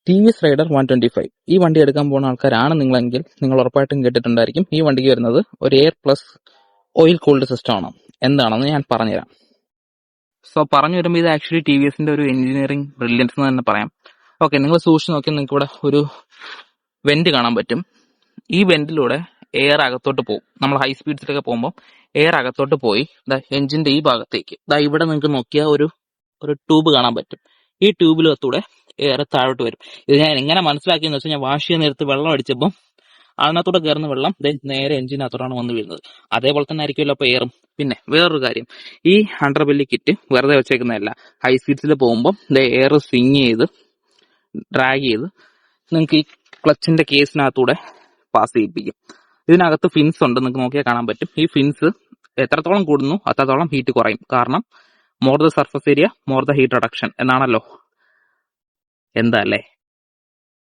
TVS Raider 125 ഈ വണ്ടി എടുക്കാൻ പോകുന്ന ആൾക്കാരാണ് നിങ്ങളെങ്കിൽ നിങ്ങൾ ഉറപ്പായിട്ടും കേട്ടിട്ടുണ്ടായിരിക്കും. ഈ വണ്ടിക്ക് വരുന്നത് ഒരു air plus oil cooled system ആണ്. എന്താണെന്ന് ഞാൻ പറഞ്ഞുതരാം. സോ പറഞ്ഞു വരുമ്പോൾ ഇത് ആക്ച്വലി TVSന്റെ ഒരു എഞ്ചിനീയറിംഗ് ബ്രില്യൻസ് എന്ന് തന്നെ പറയാം. ഓക്കെ, നിങ്ങൾ സൂക്ഷിച്ച് നോക്കിയാൽ നിങ്ങൾക്ക് ഇവിടെ ഒരു വെന്റ് കാണാൻ പറ്റും. ഈ വെന്റിലൂടെ എയർ അകത്തോട്ട് പോകും. നമ്മൾ ഹൈ സ്പീഡ്സിലൊക്കെ പോകുമ്പോൾ എയർ അകത്തോട്ട് പോയി എഞ്ചിന്റെ ഈ ഭാഗത്തേക്ക് ഇവിടെ നിങ്ങൾക്ക് നോക്കിയാൽ ഒരു ട്യൂബ് കാണാൻ പറ്റും. ഈ ട്യൂബിലകത്തൂടെ എയർ താഴോട്ട് വരും. ഇത് ഞാൻ എങ്ങനെ മനസ്സിലാക്കിയെന്ന് വെച്ചാൽ, ഞാൻ വാഷ് ചെയ്യുന്ന നേരത്ത് വെള്ളം അടിച്ചപ്പോൾ അതിനകത്തൂടെ കയറുന്ന വെള്ളം നേരെ എഞ്ചിനകത്തോടാണ് വന്ന് വീഴുന്നത്. അതേപോലെ തന്നെ ആയിരിക്കുമല്ലോ അപ്പോൾ എയറും. പിന്നെ വേറൊരു കാര്യം, ഈ അണ്ടർബെല്ലി കിറ്റ് വെറുതെ വെച്ചേക്കുന്നതല്ല. ഹൈ സ്പീഡ്സിൽ പോകുമ്പോൾ എയർ സ്വിങ് ചെയ്ത് ഡ്രാഗ് ചെയ്ത് നിങ്ങൾക്ക് ഈ ക്ലച്ചിന്റെ കേസിനകത്തൂടെ പാസ് ചെയ്യിപ്പിക്കും. ഇതിനകത്ത് ഫിൻസ് ഉണ്ട്, നിങ്ങൾക്ക് നോക്കിയാൽ കാണാൻ പറ്റും. ഈ ഫിൻസ് എത്രത്തോളം കൂടുന്നു അത്രത്തോളം ഹീറ്റ് കുറയും. കാരണം more the surface area more the heat reduction എന്നാണല്ലോ. എന്താ അല്ലേ?